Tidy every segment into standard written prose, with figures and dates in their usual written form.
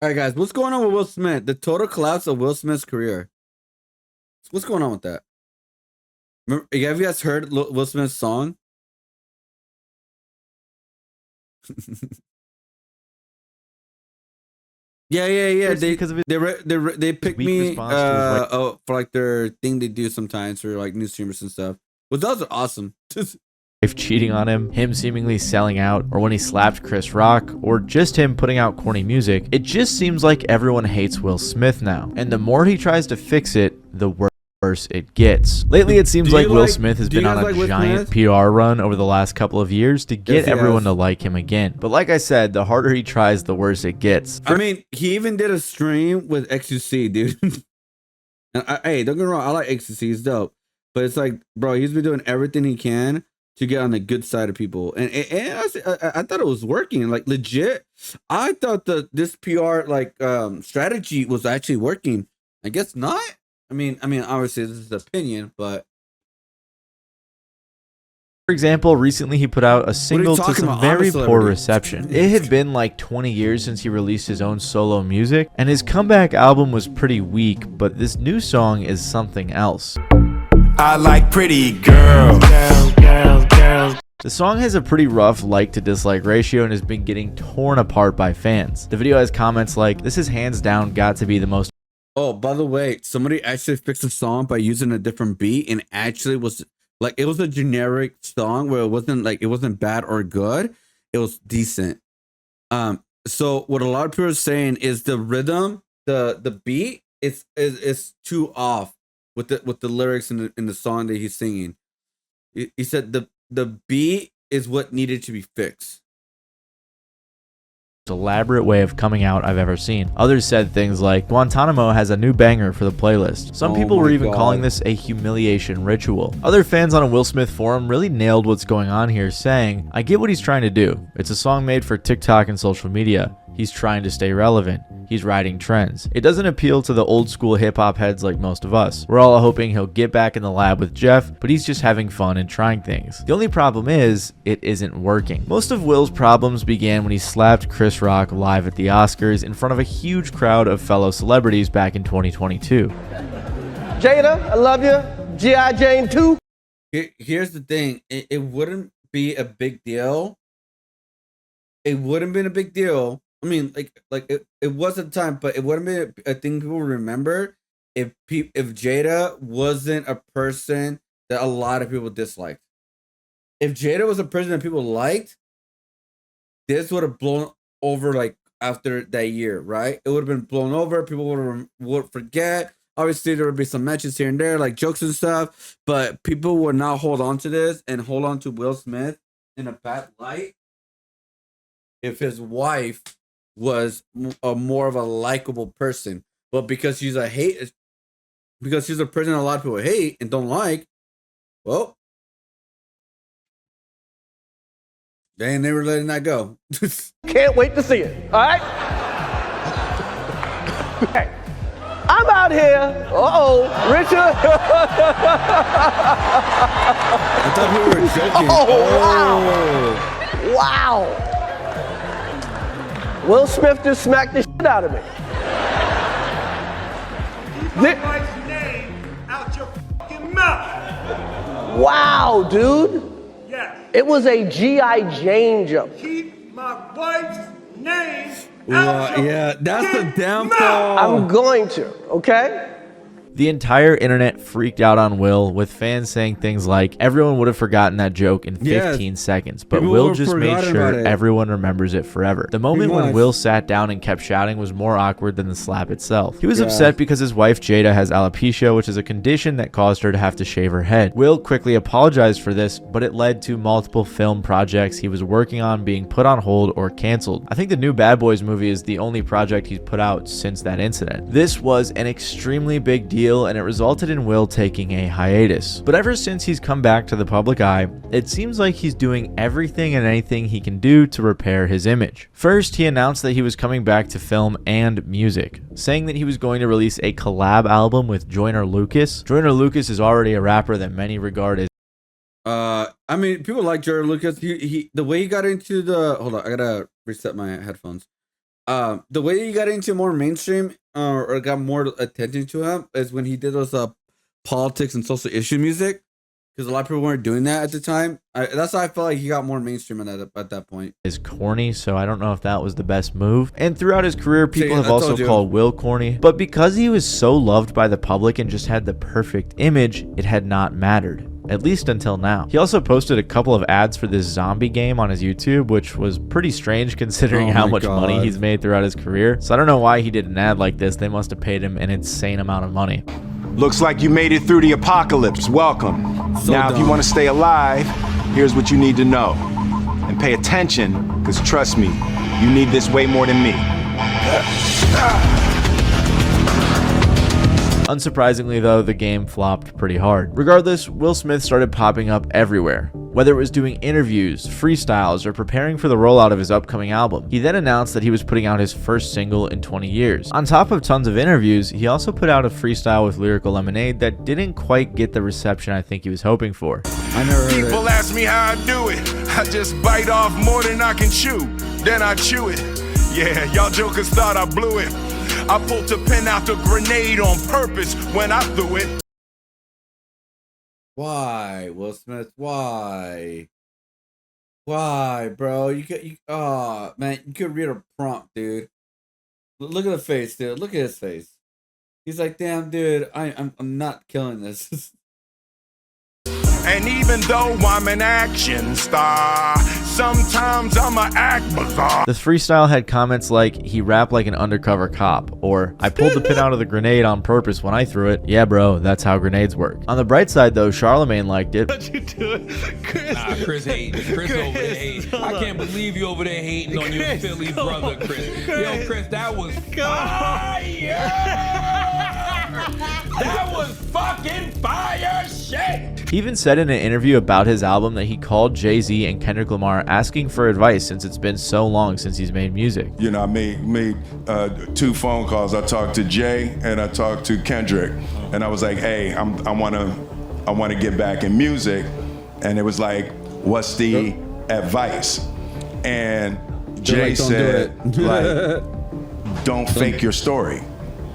All right, guys, what's going on with Will Smith? The total collapse of Will Smith's career. What's going on with that? Remember, have you guys heard Will Smith's song? Yeah. It's because of his They picked weak me response to his wife. for like their thing they do sometimes for like news streamers and stuff. Well, those are awesome. Cheating on him seemingly selling out, or when he slapped Chris Rock, or just him putting out corny music. It just seems like everyone hates Will Smith now, and the more he tries to fix it, the worse it gets. Lately, it seems like Will Smith has been on a giant PR run over the last couple of years to get everyone to like him again. But like I said, the harder he tries, the worse it gets. I mean, he even did a stream with XUC, dude. And hey, don't get me wrong, I like XUC, he's dope. But it's like, bro, he's been doing everything he can to get on the good side of people, and I thought it was working, like legit. I thought that this PR strategy was actually working. I guess not. I mean, obviously this is opinion, but for example, recently he put out a single to some very poor reception. It had been like 20 years since he released his own solo music, and his comeback album was pretty weak, but this new song is something else. I like pretty girls. The song has a pretty rough like to dislike ratio and has been getting torn apart by fans. The video has comments like, "This is hands down got to be the most..." Oh, by the way, somebody actually fixed the song by using a different beat, and actually was like, it was a generic song where it wasn't bad or good. It was decent. So what a lot of people are saying is the rhythm, the beat is too off with the lyrics in the song that he's singing. He said the beat is what needed to be fixed. Elaborate way of coming out I've ever seen. Others said things like, Guantanamo has a new banger for the playlist. Some people were even calling this a humiliation ritual. Other fans on a Will Smith forum really nailed what's going on here, saying, "I get what he's trying to do. It's a song made for TikTok and social media. He's trying to stay relevant. He's riding trends. It doesn't appeal to the old school hip-hop heads like most of us. We're all hoping he'll get back in the lab with Jeff, but he's just having fun and trying things. The only problem is, it isn't working." Most of Will's problems began when he slapped Chris Rock live at the Oscars in front of a huge crowd of fellow celebrities back in 2022. Jada, I love you. G.I. Jane 2. Here's the thing. It wouldn't be a big deal. It wouldn't have been a big deal. I mean, it was at the time, but it wouldn't be a thing people remember if Jada wasn't a person that a lot of people disliked. If Jada was a person that people liked, this would have blown over like after that year, right? It would have been blown over. People would forget. Obviously, there would be some matches here and there, like jokes and stuff, but people would not hold on to this and hold on to Will Smith in a bad light if his wife was more of a likable person. But because she's a person a lot of people hate and don't like, well, they ain't never letting that go. Can't wait to see it. All right? Hey, I'm out here. Richard. I thought we were joking. Oh, wow. Will Smith just smacked the shit out of me. Keep my wife's name out your fucking mouth. Wow, dude. Yes. It was a G.I. Jane joke. Keep my wife's name out your Yeah, that's the fucking downfall. mouth. I'm going to, okay? The entire internet freaked out on Will, with fans saying things like, everyone would have forgotten that joke in 15 seconds, but People Will would have just made forgotten sure about it. everyone remembers it forever. The moment when much. Will sat down and kept shouting was more awkward than the slap itself. He was upset because his wife Jada has alopecia, which is a condition that caused her to have to shave her head. Will quickly apologized for this, but it led to multiple film projects he was working on being put on hold or canceled. I think the new Bad Boys movie is the only project he's put out since that incident. This was an extremely big deal, and it resulted in Will taking a hiatus. But ever since he's come back to the public eye, it seems like he's doing everything and anything he can do to repair his image. First, he announced that he was coming back to film and music, saying that he was going to release a collab album with Joyner Lucas. Joyner Lucas is already a rapper that many regard as I mean, people like Joyner Lucas. He the way he got into the, hold on, I gotta reset my headphones. The way he got into more mainstream or got more attention to him is when he did those politics and social issue music. Because a lot of people weren't doing that at the time. That's why I felt like he got more mainstream at that point. Is corny, so I don't know if that was the best move. And throughout his career, people have I also told you. called Will corny. But because he was so loved by the public and just had the perfect image, it had not mattered. At least until now. He also posted a couple of ads for this zombie game on his YouTube, which was pretty strange considering how much money he's made throughout his career. So I don't know why he did an ad like this. They must have paid him an insane amount of money. Looks like you made it through the apocalypse. Welcome. So now, if you dumb. want to stay alive, here's what you need to know. And pay attention, because trust me, you need this way more than me. Unsurprisingly though, the game flopped pretty hard. Regardless, Will Smith started popping up everywhere. Whether it was doing interviews, freestyles, or preparing for the rollout of his upcoming album. He then announced that he was putting out his first single in 20 years. On top of tons of interviews, he also put out a freestyle with Lyrical Lemonade that didn't quite get the reception I think he was hoping for. I never heard People it. ask me how I do it. I just bite off more than I can chew. Then I chew it. Yeah, y'all jokers thought I blew it. I pulled the pin out the grenade on purpose when I threw it. Why, Will Smith? Why? Why, bro? Oh man, you could read a prompt, dude. Look at the face, dude. Look at his face. He's like, damn, dude, I'm not killing this. And even though I'm an action star, sometimes I'ma act bizarre. The freestyle had comments like, he rapped like an undercover cop, or I pulled the pin out of the grenade on purpose when I threw it. Yeah, bro, that's how grenades work. On the bright side though, Charlemagne liked it. What you doing? Chris. Nah, Chris hating. Chris over there hating. I can't believe you over there hating on your Philly brother, Chris. Yo, Chris, that was fire! That was fucking fire shit! He even said in an interview about his album that he called Jay-Z and Kendrick Lamar asking for advice since it's been so long since he's made music. You know, I made 2 phone calls. I talked to Jay and I talked to Kendrick, and I was like, "Hey, I want to get back in music," and it was like, "What's the advice?" And Jay said, like, "Don't fake your story,"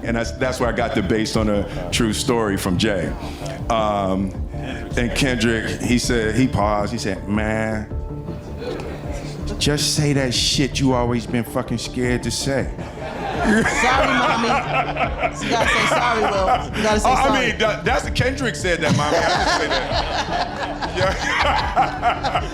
and that's where I got the based on a true story from Jay. And Kendrick, he paused. He said, "Man, just say that shit you always been fucking scared to say." Sorry, mommy. You gotta say sorry, Will. You gotta say sorry. I mean, that's Kendrick said that, mommy. I didn't say that. Yeah.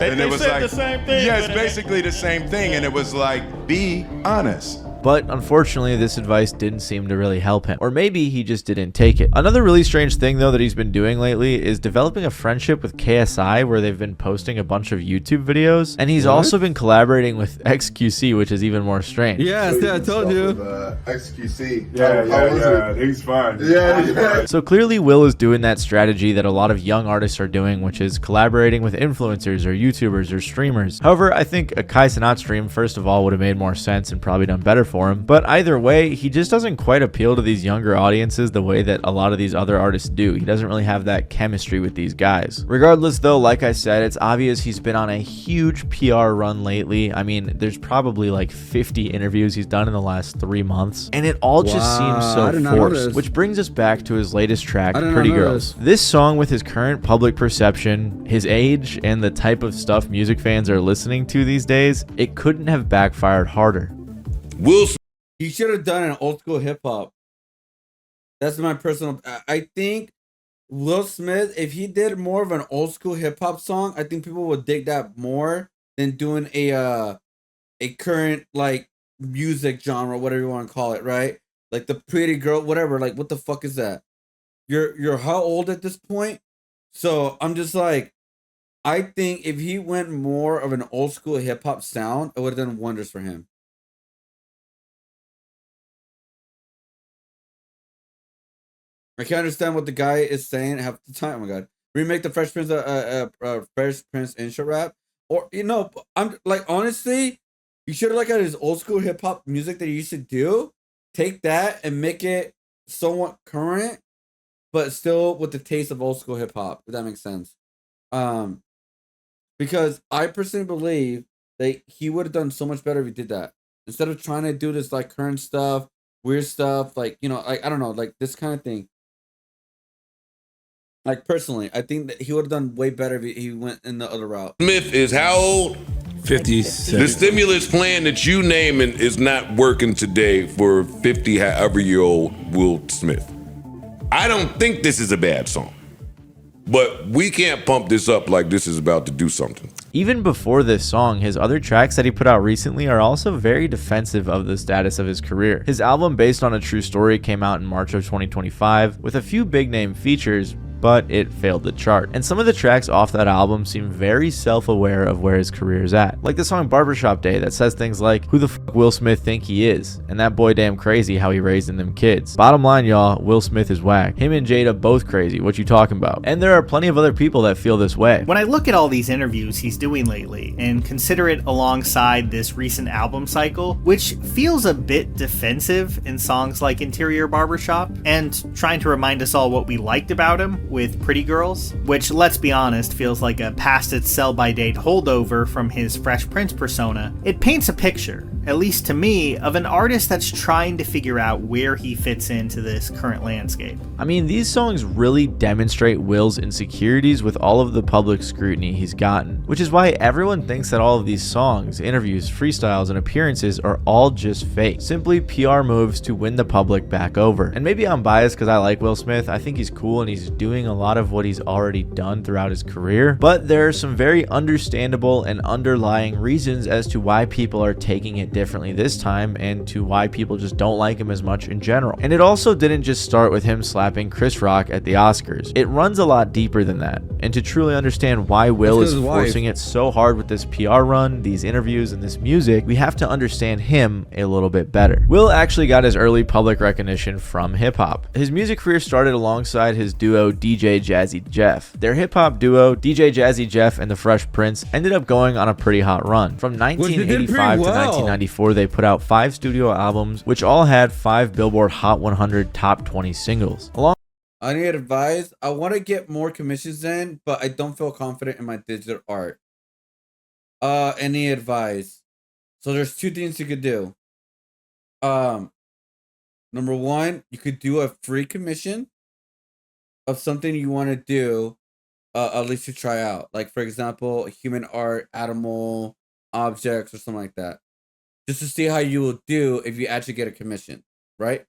And it was like, the same thing. Yes, basically the same thing. And it was like, be honest. But unfortunately, this advice didn't seem to really help him. Or maybe he just didn't take it. Another really strange thing though that he's been doing lately is developing a friendship with KSI where they've been posting a bunch of YouTube videos. And he's also been collaborating with XQC, which is even more strange. Yes, yeah, I told you. XQC. Yeah, he's fine. Yeah. So clearly Will is doing that strategy that a lot of young artists are doing, which is collaborating with influencers or YouTubers or streamers. However, I think a Kai Cenat stream, first of all, would have made more sense and probably done better for him. But either way, he just doesn't quite appeal to these younger audiences the way that a lot of these other artists do. He doesn't really have that chemistry with these guys. Regardless though, like I said, it's obvious he's been on a huge PR run lately. I mean, there's probably like 50 interviews he's done in the last 3 months, and it all just seems so forced. Which brings us back to his latest track, Pretty Girls. This song, with his current public perception, his age, and the type of stuff music fans are listening to these days, it couldn't have backfired harder. He should have done an old school hip hop. That's my personal. I think Will Smith, if he did more of an old school hip hop song, I think people would dig that more than doing a current like music genre, whatever you want to call it, right? Like the Pretty Girl, whatever. Like, what the fuck is that? You're how old at this point? So I'm just like, I think if he went more of an old school hip hop sound, it would have done wonders for him. I can't understand what the guy is saying half the time. Oh my god! Remake the Fresh Prince, Fresh Prince intro rap, or I'm like, honestly, you should have looked at his old school hip hop music that he used to do. Take that and make it somewhat current, but still with the taste of old school hip hop. If that makes sense. Because I personally believe that he would have done so much better if he did that. instead of trying to do this like current stuff, weird stuff, like, you know, like I don't know, like this kind of thing. Like personally, I think that he would have done way better if he went in the other route. Smith is how old? 57. The stimulus plan that you naming is not working today for 50 however year old Will Smith. I don't think this is a bad song, but we can't pump this up like this is about to do something. Even before this song, his other tracks that he put out recently are also very defensive of the status of his career. His album Based on a True Story came out in March of 2025 with a few big name features, but it failed the chart. And some of the tracks off that album seem very self-aware of where his career is at. Like the song Barbershop Day that says things like, who the fuck Will Smith think he is? And that boy damn crazy how he raising them kids. Bottom line, y'all, Will Smith is whack. Him and Jada both crazy. What you talking about? And there are plenty of other people that feel this way. When I look at all these interviews he's doing lately and consider it alongside this recent album cycle, which feels a bit defensive in songs like Interior Barbershop and trying to remind us all what we liked about him with Pretty Girls, which, let's be honest, feels like a past its sell-by-date holdover from his Fresh Prince persona, it paints a picture, at least to me, of an artist that's trying to figure out where he fits into this current landscape. I mean, these songs really demonstrate Will's insecurities with all of the public scrutiny he's gotten, which is why everyone thinks that all of these songs, interviews, freestyles, and appearances are all just fake, simply PR moves to win the public back over. And maybe I'm biased because I like Will Smith. I think he's cool and he's doing a lot of what he's already done throughout his career, but there are some very understandable and underlying reasons as to why people are taking it differently this time and to why people just don't like him as much in general. And it also didn't just start with him slapping Chris Rock at the Oscars. It runs a lot deeper than that. And to truly understand why Will is forcing it so hard with this PR run, these interviews, and this music, we have to understand him a little bit better. Will actually got his early public recognition from hip-hop. His music career started alongside his duo DJ Jazzy Jeff. Their hip-hop duo, DJ Jazzy Jeff and the Fresh Prince, ended up going on a pretty hot run. From 1985 to 1994, they put out 5 studio albums, which all had 5 Billboard Hot 100 Top 20 singles. I need advice. I want to get more commissions in, but I don't feel confident in my digital art. Any advice? So there's 2 things you could do. Number 1, you could do a free commission of something you want to do, at least to try out. Like, for example, human art, animal, objects, or something like that. Just to see how you will do if you actually get a commission, right?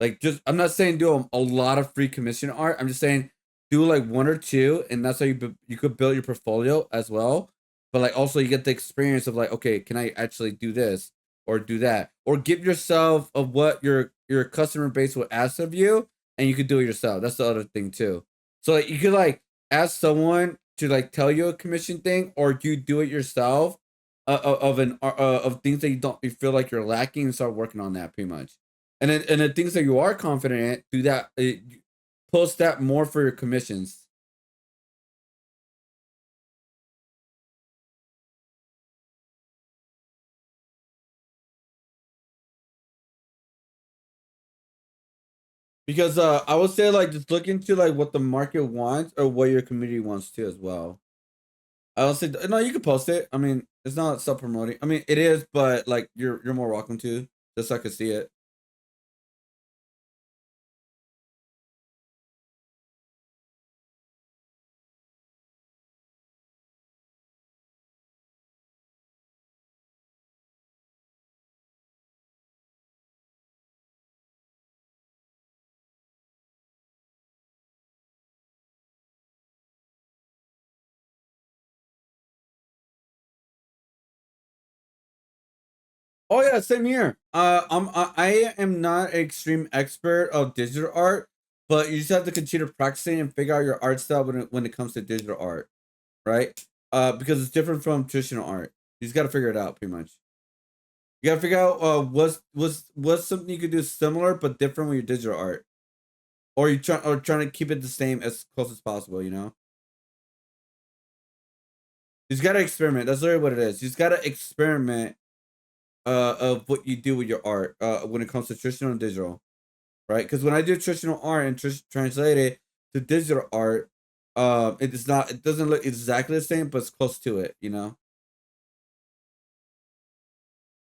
Like, just, I'm not saying do a lot of free commission art. I'm just saying do like 1 or 2, and that's how you could build your portfolio as well. But like also you get the experience of like, okay, can I actually do this or do that? Or give yourself of what your customer base will ask of you, and you could do it yourself. That's the other thing too. So like you could like ask someone to like tell you a commission thing, or you do it yourself of things that you feel like you're lacking, and start working on that pretty much. And then the things that you are confident in, do that. Post that more for your commissions. Because I would say like just look into like what the market wants or what your community wants too as well. I would say no, you can post it. I mean, it's not self promoting. I mean, it is, but like you're more welcome to, just so I can see it. Oh yeah, same here. I am not an extreme expert of digital art, but you just have to continue practicing and figure out your art style when it comes to digital art, right? Because it's different from traditional art. You just got to figure it out, pretty much. You got to figure out what's something you could do similar but different with your digital art, or trying to keep it the same as close as possible. You know, you just got to experiment. That's literally what it is. You just got to experiment of what you do with your art when it comes to traditional and digital, right? Because when I do traditional art and translate it to digital art, it doesn't look exactly the same, but it's close to it, you know.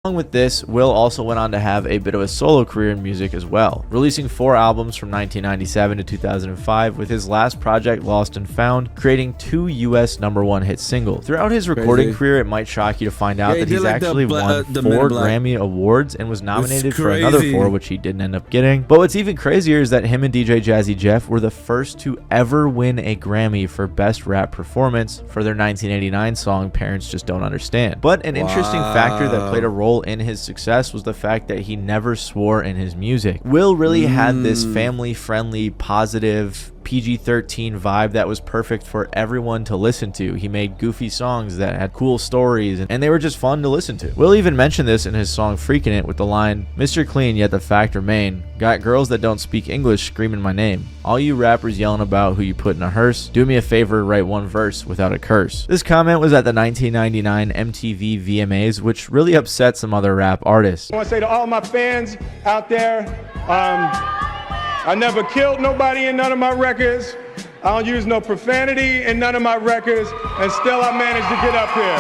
Along with this, Will also went on to have a bit of a solo career in music as well, releasing 4 albums from 1997 to 2005, with his last project, Lost and Found, creating 2 US #1 hit singles. Throughout his recording career, it might shock you to find out that he's actually won 4 Grammy Awards and was nominated for another 4, which he didn't end up getting. But what's even crazier is that him and DJ Jazzy Jeff were the first to ever win a Grammy for Best Rap Performance for their 1989 song, Parents Just Don't Understand. But an interesting factor that played a role in his success was the fact that he never swore in his music. Will really had this family-friendly, positive, PG-13 vibe that was perfect for everyone to listen to. He made goofy songs that had cool stories, and they were just fun to listen to. Will even mentioned this in his song Freakin' It with the line, "Mr. Clean, yet the fact remain. Got girls that don't speak English screaming my name. All you rappers yelling about who you put in a hearse, do me a favor, write one verse without a curse." This comment was at the 1999 MTV VMAs, which really upset some other rap artists. I want to say to all my fans out there, I never killed nobody in none of my records. I don't use no profanity in none of my records, and still I managed to get up here.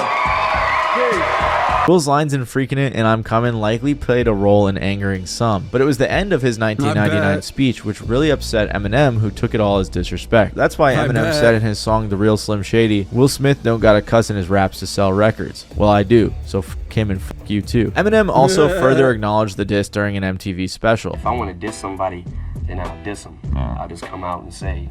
Peace. Will's lines in Freakin' It and I'm Comin' likely played a role in angering some, but it was the end of his 1999 speech which really upset Eminem, who took it all as disrespect. That's why Eminem said in his song The Real Slim Shady, "Will Smith don't gotta cuss in his raps to sell records. Well, I do, so f him and f you too." Eminem also further acknowledged the diss during an MTV special. If I want to diss somebody, then I'll diss him. I'll just come out and say,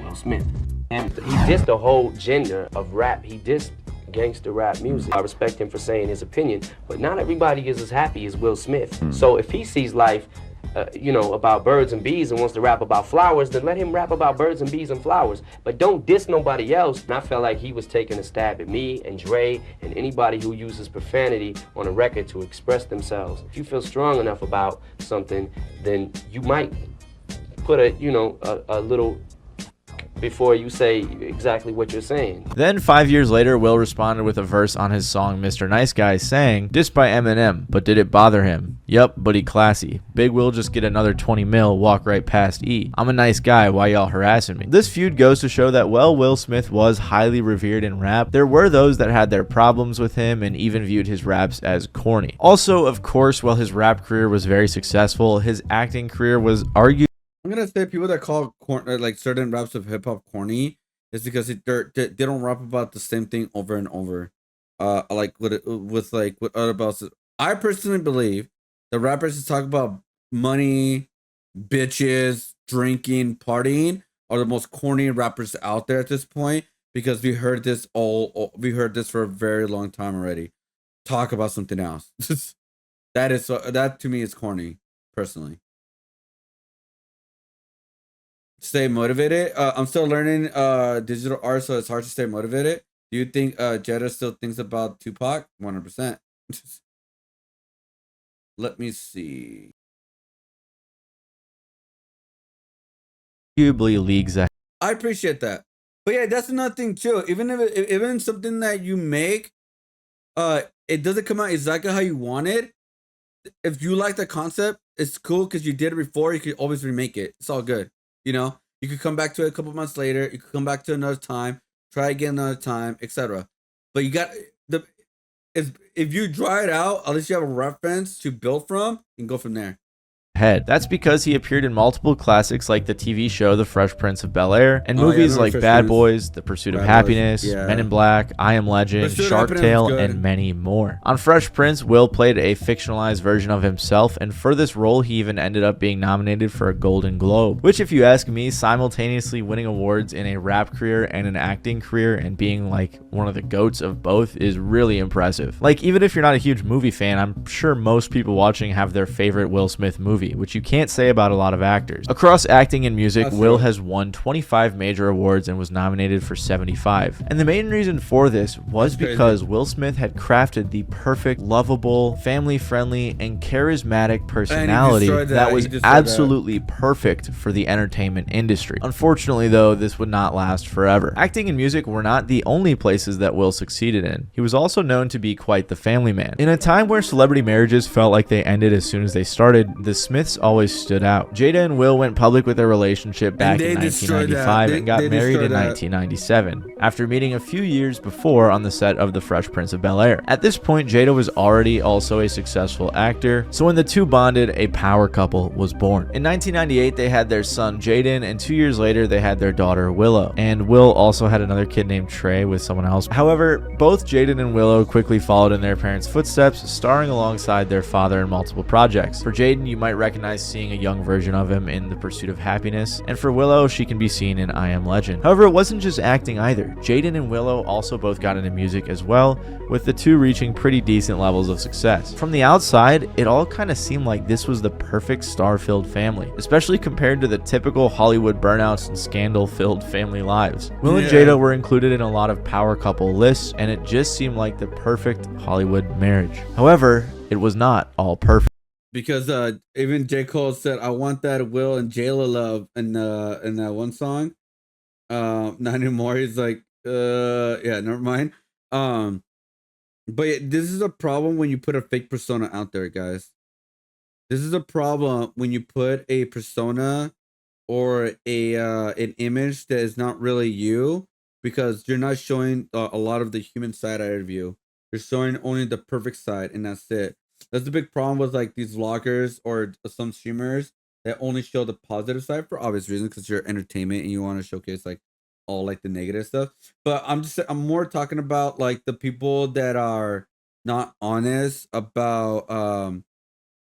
Will Smith. And he dissed the whole gender of rap. He dissed gangster rap music. I respect him for saying his opinion, but not everybody is as happy as Will Smith. So if he sees life, about birds and bees and wants to rap about flowers, then let him rap about birds and bees and flowers. But don't diss nobody else. And I felt like he was taking a stab at me and Dre and anybody who uses profanity on a record to express themselves. If you feel strong enough about something, then you might put a little before you say exactly what you're saying. Then 5 years later, Will responded with a verse on his song Mr. Nice Guy saying, "Dissed by Eminem, but did it bother him? Yup, but he classy. Big Will just get another 20 mil, walk right past E. I'm a nice guy, why y'all harassing me?" This feud goes to show that while Will Smith was highly revered in rap, there were those that had their problems with him and even viewed his raps as corny. Also, of course, while his rap career was very successful, his acting career was arguably I'm gonna say people that call like certain raps of hip hop corny is because they don't rap about the same thing over and over. Like with other bosses. I personally believe the rappers that talk about money, bitches, drinking, partying are the most corny rappers out there at this point, because we heard this for a very long time already. Talk about something else. that to me is corny, personally. Stay motivated. I'm still learning digital art, so it's hard to stay motivated. Do you think Jetta still thinks about Tupac? 100%. Let me see. arguably leagues ahead. I appreciate that. But yeah, that's another thing too. Even something that you make, it doesn't come out exactly how you want it. If you like the concept, it's cool because you did it before. You could always remake it. It's all good. You know, you could come back to it a couple months later. You could come back to another time, try again another time, etc. But you got if you dry it out, at least you have a reference to build from. You can go from there. That's because he appeared in multiple classics like the TV show The Fresh Prince of Bel-Air and movies like Bad Boys, The Pursuit of Happiness, Men in Black, I Am Legend, Shark Tale, and many more. On Fresh Prince, Will played a fictionalized version of himself, and for this role he even ended up being nominated for a Golden Globe, which, if you ask me, simultaneously winning awards in a rap career and an acting career and being like one of the GOATs of both is really impressive. Like, even if you're not a huge movie fan, I'm sure most people watching have their favorite Will Smith movie, which you can't say about a lot of actors. Across acting and music, Will has won 25 major awards and was nominated for 75. And the main reason for this was because Will Smith had crafted the perfect, lovable, family-friendly, and charismatic personality that was absolutely perfect for the entertainment industry. Unfortunately, though, this would not last forever. Acting and music were not the only places that Will succeeded in. He was also known to be quite the family man. In a time where celebrity marriages felt like they ended as soon as they started, the Smith Smiths always stood out. Jada and Will went public with their relationship back in 1995 and got married in 1997, after meeting a few years before on the set of The Fresh Prince of Bel-Air. At this point, Jada was already also a successful actor, so when the two bonded, a power couple was born. In 1998, they had their son Jaden, and 2 years later, they had their daughter Willow. And Will also had another kid named Trey with someone else. However, both Jaden and Willow quickly followed in their parents' footsteps, starring alongside their father in multiple projects. For Jaden, you might recognize seeing a young version of him in The Pursuit of Happiness, and for Willow, she can be seen in I Am Legend. However, it wasn't just acting either. Jaden and Willow also both got into music as well, with the two reaching pretty decent levels of success. From the outside, it all kind of seemed like this was the perfect star-filled family, especially compared to the typical Hollywood burnouts and scandal-filled family lives. Will and Jada were included in a lot of power couple lists, and it just seemed like the perfect Hollywood marriage. However, it was not all perfect. Because even J. Cole said, "I want that Will and Jayla love" in that one song. Not anymore. He's like, yeah, never mind. But this is a problem when you put a fake persona out there, guys. This is a problem when you put a persona or an image that is not really you, because you're not showing a lot of the human side out of you. You're showing only the perfect side, and that's it. That's the big problem with like these vloggers or some streamers that only show the positive side for obvious reasons, because you're entertainment and you want to showcase like all like the negative stuff. But I'm more talking about like the people that are not honest about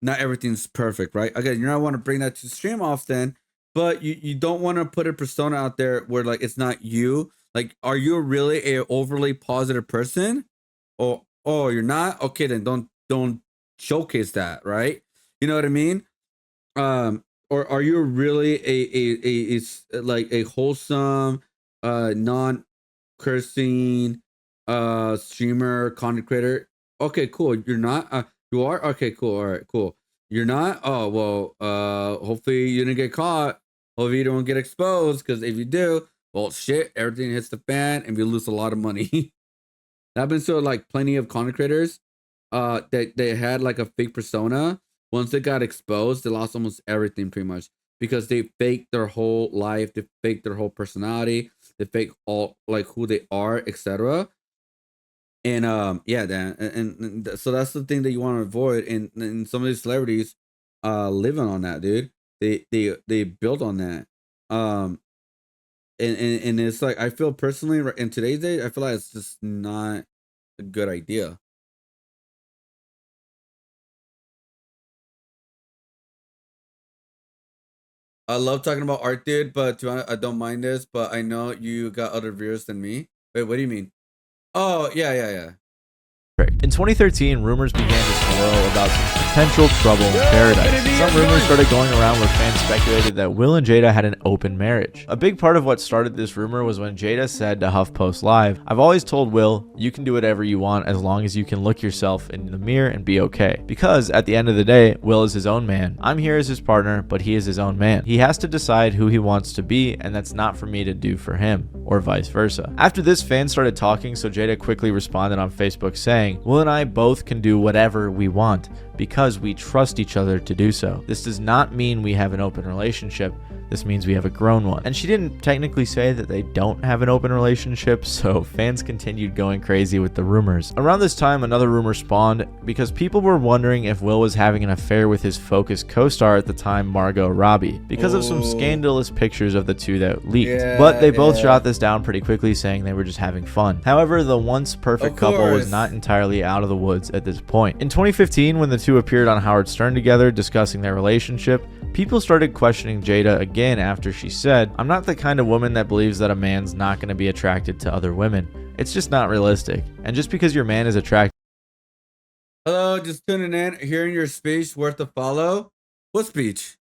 not everything's perfect, right? Again, you're not want to bring that to stream often, but you don't want to put a persona out there where like it's not you. Like, are you really a overly positive person? Or oh, you're not? Okay, then don't showcase that, right? You know what I mean? Or are you really a like a wholesome non cursing streamer, content creator? Okay, cool. You're not. You are? Okay, cool. All right, cool. You're not? Oh, well, hopefully you didn't get caught. Hopefully you don't get exposed, because if you do, well, shit, everything hits the fan and we lose a lot of money. That happens to like plenty of content creators that they had like a fake persona. Once they got exposed, they lost almost everything pretty much, because they faked their whole life, they faked their whole personality, they fake all like who they are, etc. And yeah, Dan, and so that's the thing that you want to avoid. And some of these celebrities living on that, dude. They built on that. And it's like, I feel personally in today's day, I feel like it's just not a good idea. I love talking about art, dude, but I don't mind this, but I know you got other viewers than me. Wait, what do you mean? Oh, yeah. In 2013, rumors began to swirl about some potential trouble in paradise. Some rumors started going around where fans speculated that Will and Jada had an open marriage. A big part of what started this rumor was when Jada said to HuffPost Live, "I've always told Will, you can do whatever you want as long as you can look yourself in the mirror and be okay. Because at the end of the day, Will is his own man. I'm here as his partner, but he is his own man. He has to decide who he wants to be, and that's not for me to do for him, or vice versa." After this, fans started talking, so Jada quickly responded on Facebook saying, "Will and I both can do whatever we want because we trust each other to do so. This does not mean we have an open relationship. This means we have a grown one." And she didn't technically say that they don't have an open relationship, so fans continued going crazy with the rumors. Around this time, another rumor spawned because people were wondering if Will was having an affair with his Focus co-star at the time, Margot Robbie, because of some scandalous pictures of the two that leaked. But they both shot this down pretty quickly, saying they were just having fun. However, the once perfect couple was not entirely out of the woods at this point. In 2015, when the two appeared on Howard Stern together discussing their relationship, people started questioning Jada again after she said, "I'm not the kind of woman that believes that a man's not going to be attracted to other women. It's just not realistic. And just because your man is attracted..." Hello, just tuning in, hearing your speech worth a follow. What speech?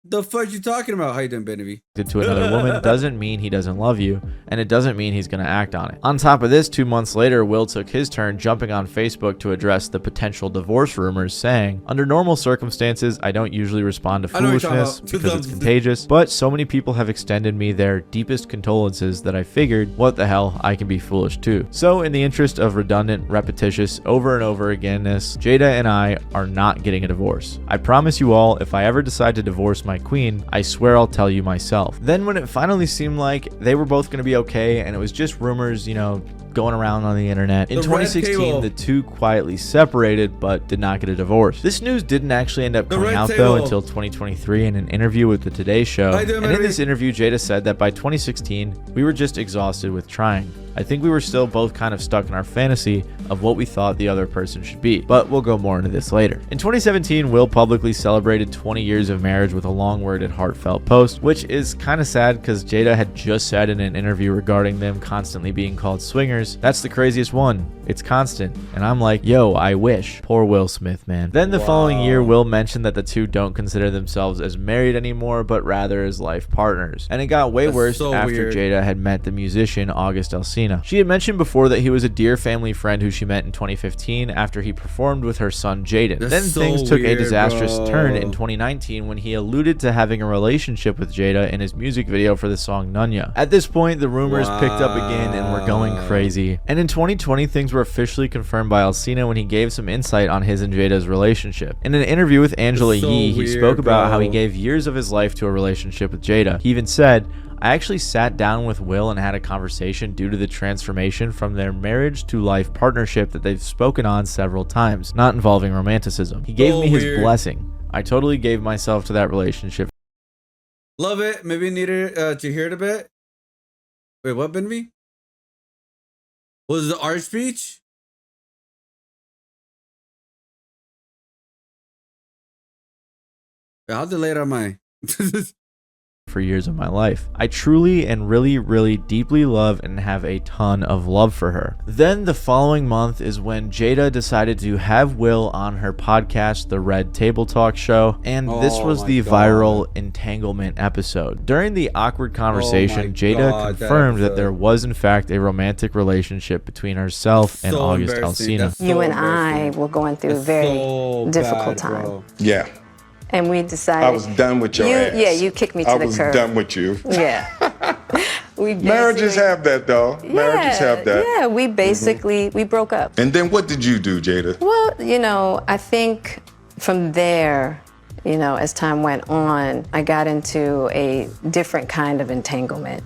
The fuck you talking about? How you doing, Benny? To another woman doesn't mean he doesn't love you, and it doesn't mean he's going to act on it. On top of this, 2 months later, Will took his turn jumping on Facebook to address the potential divorce rumors, saying, "Under normal circumstances, I don't usually respond to foolishness because it's contagious, but so many people have extended me their deepest condolences that I figured, what the hell, I can be foolish too." So in the interest of redundant, repetitious, over and over againness, Jada and I are not getting a divorce. I promise you all, if I ever decide to divorce my queen, I swear I'll tell you myself. Then when it finally seemed like they were both going to be okay and it was just rumors, you know, going around on the internet, in 2016 the two quietly separated but did not get a divorce. This news didn't actually end up coming out though until 2023 in an interview with the Today Show. And in this interview, Jada said that by 2016 we were just exhausted with trying. I think we were still both kind of stuck in our fantasy of what we thought the other person should be, but we'll go more into this later. In 2017, Will publicly celebrated 20 years of marriage with a long-worded, heartfelt post, which is kind of sad because Jada had just said in an interview regarding them constantly being called swingers, "That's the craziest one. It's constant." And I'm like, yo, I wish. Poor Will Smith, man. Then the following year, Will mentioned that the two don't consider themselves as married anymore, but rather as life partners. And it got way worse after Jada had met the musician August Alsina. She had mentioned before that he was a dear family friend who she met in 2015 after he performed with her son Jaden. Then things took a disastrous turn in 2019 when he alluded to having a relationship with Jada in his music video for the song Nunya. At this point, the rumors picked up again and were going crazy. And in 2020, things were officially confirmed by Alsina when he gave some insight on his and Jada's relationship. In an interview with Angela Yee, he spoke about how he gave years of his life to a relationship with Jada. He even said, "I actually sat down with Will and had a conversation due to the transformation from their marriage to life partnership that they've spoken on several times, not involving romanticism. He gave me his blessing. I totally gave myself to that relationship." Love it. Maybe needed to hear it a bit. Wait, what, Benvy? Was it the art speech? How delayed am I? For years of my life. I truly and really deeply love and have a ton of love for her. Then the following month is when Jada decided to have Will on her podcast, The Red Table Talk Show, and this was the viral entanglement episode. During the awkward conversation, Jada confirmed that there was in fact a romantic relationship between herself and August Alsina. You and I were going through a very difficult time. Bro. Yeah. And we decided. I was done with your ass. Yeah, you kicked me to the curb. I was done with you. Yeah. Marriages have that, though. Marriages have that. Yeah, we basically, we broke up. And then what did you do, Jada? Well, you know, I think from there, you know, as time went on, I got into a different kind of entanglement.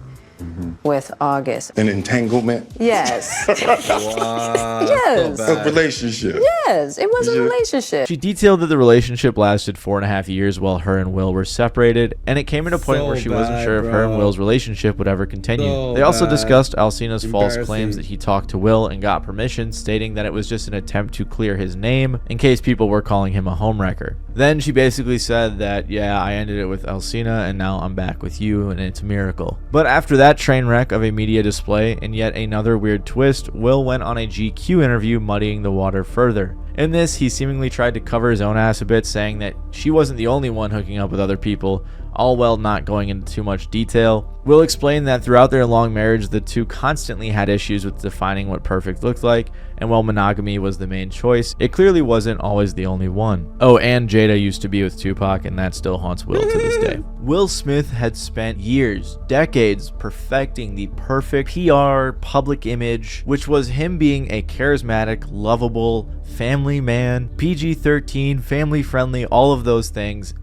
With August. An entanglement? Yes. Wow. Yes. A relationship. Yes, it was a relationship. She detailed that the relationship lasted 4.5 years while her and Will were separated, and it came at a point where she wasn't sure if her and Will's relationship would ever continue. They also discussed Alsina's false claims that he talked to Will and got permission, stating that it was just an attempt to clear his name in case people were calling him a homewrecker. Then she basically said that, yeah, I ended it with Alsina and now I'm back with you and it's a miracle. But after that train wreck of a media display and yet another weird twist, Will went on a GQ interview muddying the water further. In this, he seemingly tried to cover his own ass a bit, saying that she wasn't the only one hooking up with other people, all while not going into too much detail. Will explained that throughout their long marriage, the two constantly had issues with defining what perfect looked like, and while monogamy was the main choice, it clearly wasn't always the only one. Oh, and Jada used to be with Tupac, and that still haunts Will to this day. Will Smith had spent years, decades, perfecting the perfect PR public image, which was him being a charismatic, lovable, family man, PG-13, family-friendly, all of those things.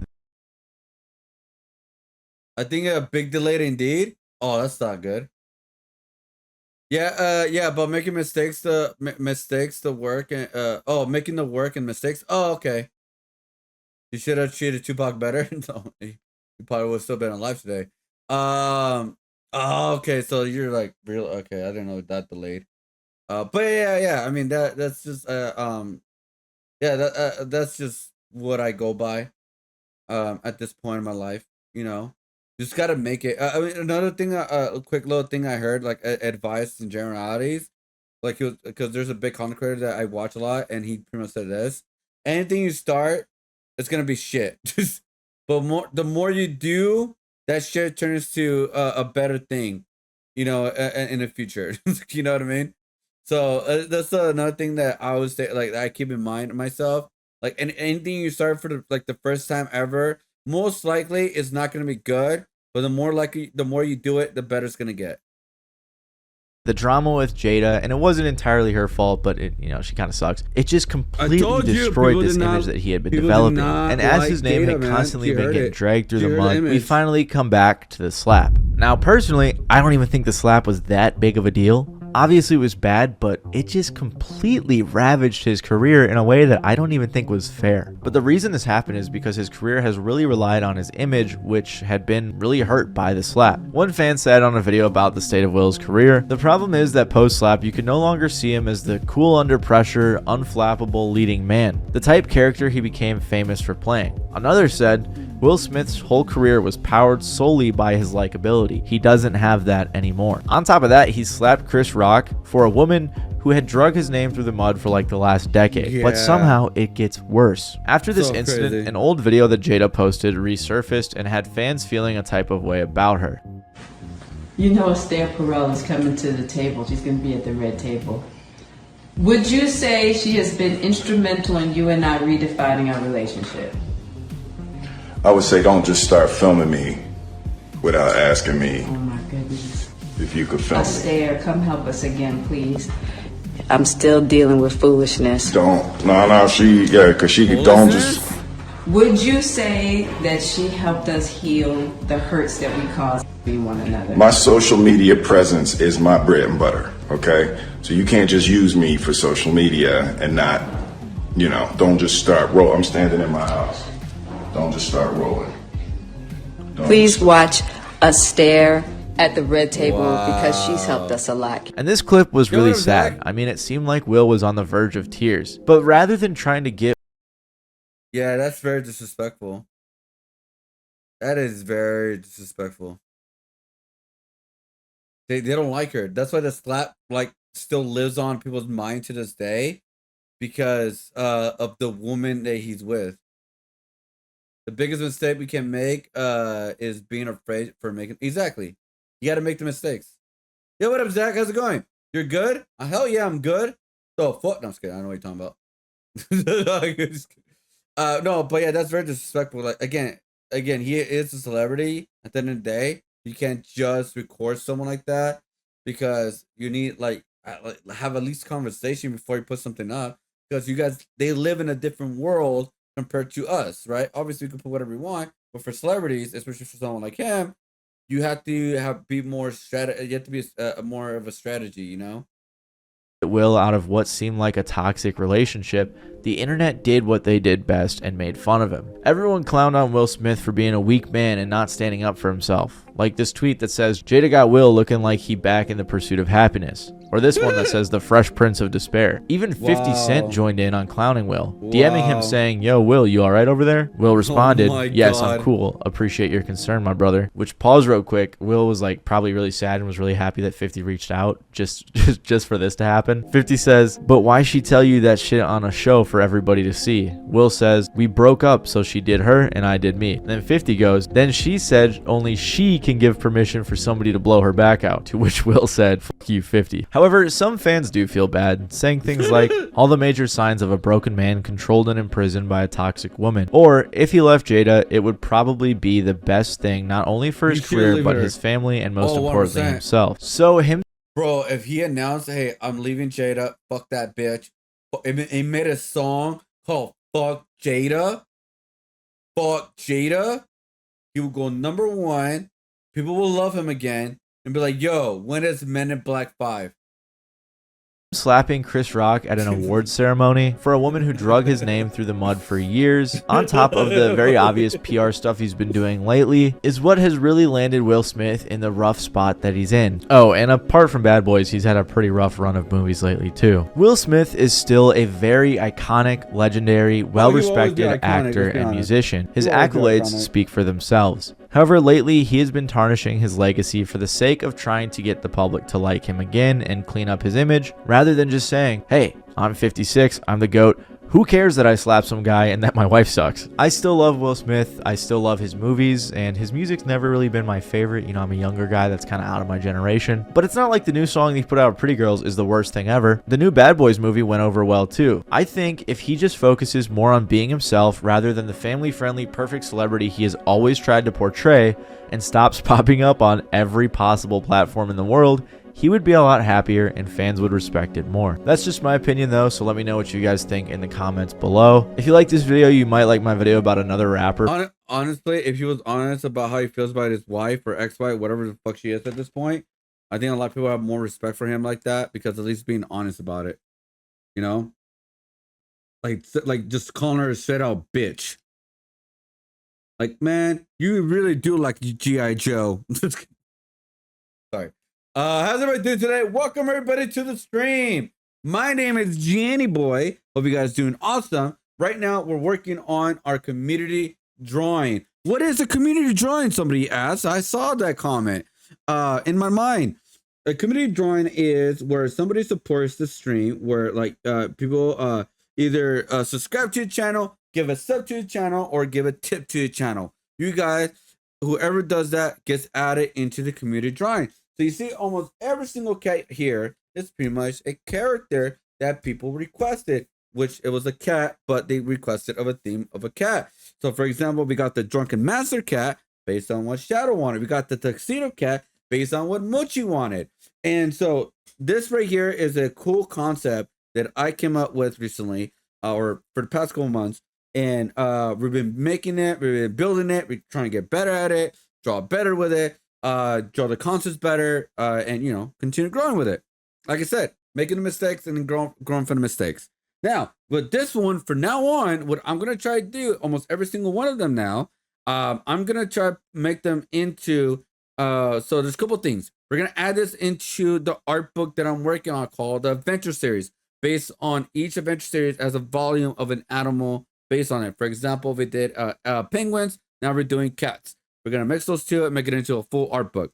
I think a big delay indeed. Oh, that's not good. Yeah, but making mistakes to work and making the work and mistakes. Oh, okay. You should have treated Tupac better. No, he probably would have still been alive today. Oh, okay. So you're like real. Okay, I didn't know that delayed. But yeah. I mean that's just that's just what I go by. At this point in my life, you know. Just gotta make it. I mean, another thing, a quick little thing I heard, like advice and generalities, like because there's a big content creator that I watch a lot, and he pretty much said this: anything you start, it's gonna be shit. Just but the more you do, that shit turns to a better thing, you know, in the future. You know what I mean? So that's another thing that I always say, like I keep in mind myself. Like, anything you start for the first time ever, most likely it's not gonna be good. But the more you do it, the better it's gonna get. The drama with Jada, and it wasn't entirely her fault, but she kind of sucks. It just completely destroyed this image that he had been developing. And as his name had constantly been getting dragged through the mud, we finally come back to the slap. Now, personally, I don't even think the slap was that big of a deal. Obviously, it was bad, but it just completely ravaged his career in a way that I don't even think was fair. But the reason this happened is because his career has really relied on his image, which had been really hurt by the slap. One fan said on a video about the state of Will's career, the problem is that post-slap, you can no longer see him as the cool under pressure, unflappable leading man, the type character he became famous for playing. Another said, Will Smith's whole career was powered solely by his likability. He doesn't have that anymore. On top of that, he slapped Chris Rock for a woman who had drug his name through the mud for like the last decade. But somehow it gets worse. After this incident, crazy. An old video that Jada posted resurfaced and had fans feeling a type of way about her. You know, Esther Perel is coming to the table. She's going to be at the red table. Would you say she has been instrumental in you and I redefining our relationship? I would say don't just start filming me without asking me Oh my goodness. if you could film me. Esther, come help us again, please. I'm still dealing with foolishness. Because she don't just. Would you say that she helped us heal the hurts that we caused one another? My social media presence is my bread and butter, okay? So you can't just use me for social media and not, don't just start rolling. I'm standing in my house. Don't just start rolling. Please watch us stare at the red table because she's helped us a lot. And this clip was really sad. I mean, it seemed like Will was on the verge of tears. But rather than trying to get... Yeah, that's very disrespectful. That is very disrespectful. They don't like her. That's why the slap still lives on people's mind to this day, because of the woman that he's with. The biggest mistake we can make is being afraid for making... Exactly. You got to make the mistakes. Yo, what up, Zach? How's it going? You're good? Hell yeah, I'm good. So, fuck. No, I'm just kidding. I don't know what you're talking about. No, but yeah, that's very disrespectful. Like, again, he is a celebrity. At the end of the day, you can't just record someone like that, because you need, have at least conversation before you put something up. Because you guys, they live in a different world compared to us, right? Obviously, you can put whatever you want, but for celebrities, especially for someone like him, you have to be more strategy. You have to be more of a strategy, Will out of what seemed like a toxic relationship, the internet did what they did best and made fun of him. Everyone clowned on Will Smith for being a weak man and not standing up for himself. Like this tweet that says, Jada got Will looking like he back in the pursuit of happiness. Or this one that says, the Fresh Prince of Despair. Even 50 Cent joined in on clowning Will, DMing him saying, yo, Will, you alright over there? Will responded, yes, I'm cool. Appreciate your concern, my brother. Which, pause real quick, Will was probably really sad and was really happy that 50 reached out just for this to happen. 50 says, but why she tell you that shit on a show for everybody to see? Will says, we broke up, so she did her and I did me. And then 50 goes, then she said only she can give permission for somebody to blow her back out. To which Will said, fuck you, 50. However, some fans do feel bad, saying things like, all the major signs of a broken man controlled and imprisoned by a toxic woman. Or, if he left Jada, it would probably be the best thing, not only for his career, but his family and most importantly 100%. himself. So him... Bro, if he announced, hey, I'm leaving Jada, fuck that bitch. He made a song called Fuck Jada. He will go #1. People will love him again and be like, yo, when is Men in Black 5? Slapping Chris Rock at an awards ceremony for a woman who drug his name through the mud for years, on top of the very obvious PR stuff he's been doing lately, is what has really landed Will Smith in the rough spot that he's in. Oh, and apart from Bad Boys, he's had a pretty rough run of movies lately too. Will Smith is still a very iconic, legendary, well-respected actor and musician. His accolades speak for themselves. However, lately, he has been tarnishing his legacy for the sake of trying to get the public to like him again and clean up his image, rather than just saying, hey, I'm 56, I'm the GOAT, Who cares that I slapped some guy and that my wife sucks? I still love Will Smith. I still love his movies, and his music's never really been my favorite. You know, I'm a younger guy that's kind of out of my generation. But it's not like the new song he put out, Pretty Girls, is the worst thing ever. The new Bad Boys movie went over well too. I think if he just focuses more on being himself rather than the family-friendly, perfect celebrity he has always tried to portray and stops popping up on every possible platform in the world, he would be a lot happier and fans would respect it more. That's just my opinion though, so let me know what you guys think in the comments below. If you like this video, you might like my video about another rapper. Honestly, if he was honest about how he feels about his wife or ex-wife, whatever the fuck she is at this point, I think a lot of people have more respect for him like that, because at least being honest about it, you know, like just calling her a straight out bitch. Like, man, you really do like G.I. Joe. Sorry. How's everybody doing today? Welcome everybody to the stream. My name is Jonnyboig. Hope you guys doing awesome. Right now, we're working on our community drawing. What is a community drawing? Somebody asked. I saw that comment in my mind. A community drawing is where somebody supports the stream, where like people either subscribe to the channel, give a sub to the channel, or give a tip to the channel. You guys, whoever does that gets added into the community drawing. So you see almost every single cat here is pretty much a character that people requested, which it was a cat, but they requested of a theme of a cat. So for example, we got the Drunken Master cat based on what Shadow wanted. We got the Tuxedo cat based on what Mochi wanted. And so this right here is a cool concept that I came up with recently, or for the past couple months. And we've been making it, we've been building it, we're trying to get better at it, draw better with it. Draw the concepts better, and you know, continue growing with it. Like I said, making the mistakes and then growing from the mistakes. Now, with this one, for now on, what I'm gonna try to do, almost every single one of them now, I'm gonna try to make them into. So there's a couple things. We're gonna add this into the art book that I'm working on called the Adventure Series, based on each adventure series as a volume of an animal based on it. For example, we did penguins. Now we're doing cats. We're going to mix those two and make it into a full art book.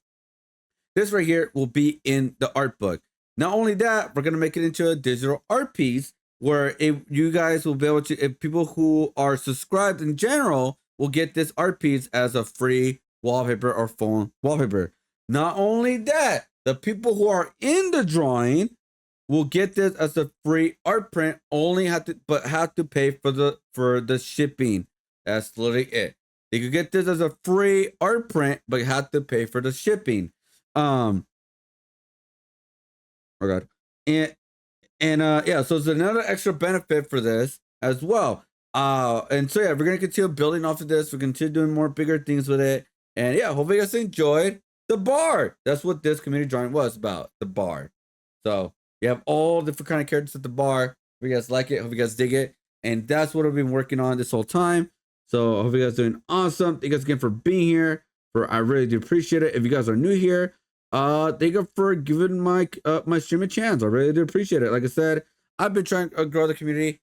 This right here will be in the art book. Not only that, we're going to make it into a digital art piece where you guys will be able to, if people who are subscribed in general will get this art piece as a free wallpaper or phone wallpaper. Not only that, the people who are in the drawing will get this as a free art print, only have to pay for the shipping. That's literally it. You could get this as a free art print, but you have to pay for the shipping. Oh god. And yeah, so it's another extra benefit for this as well. And so yeah, we're gonna continue building off of this. We're gonna continue doing more bigger things with it. And yeah, hopefully you guys enjoyed the bar. That's what this community drawing was about, the bar. So you have all different kind of characters at the bar. Hope you guys like it, hope you guys dig it. And that's what I've been working on this whole time. So I hope you guys are doing awesome. Thank you guys again for being here. I really do appreciate it. If you guys are new here, thank you for giving my my stream a chance. I really do appreciate it. Like I said, I've been trying to grow the community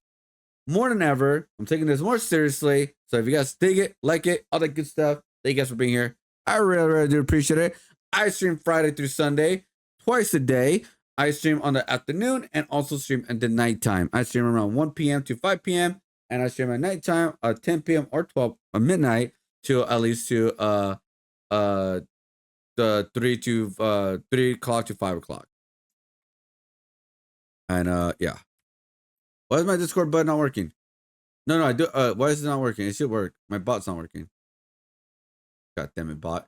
more than ever. I'm taking this more seriously. So if you guys dig it, like it, all that good stuff, thank you guys for being here. I really, really do appreciate it. I stream Friday through Sunday, twice a day. I stream on the afternoon and also stream at the nighttime. I stream around 1 p.m. to 5 p.m. And I stream at nighttime, 10 p.m. or 12 or midnight to at least to the 3 o'clock to 5 o'clock. And yeah. Why is my Discord button not working? No, I do. Why is it not working? It should work. My bot's not working. God damn it, bot.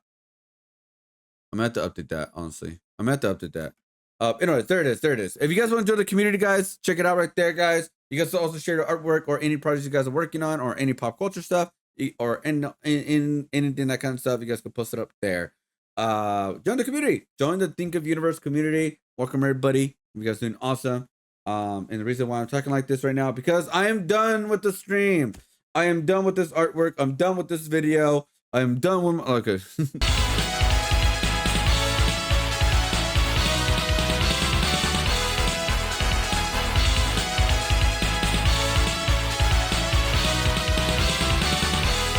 I'm gonna have to update that. Honestly, I'm gonna have to update that. Anyway, there it is. If you guys want to join the community, guys, check it out right there, guys. You guys also share your artwork or any projects you guys are working on, or any pop culture stuff, or in anything that kind of stuff. You guys can post it up there. Join the community. Join the Think of Universe community. Welcome everybody. You guys doing awesome. And the reason why I'm talking like this right now, because I am done with the stream. I am done with this artwork. I'm done with this video. I am done with okay.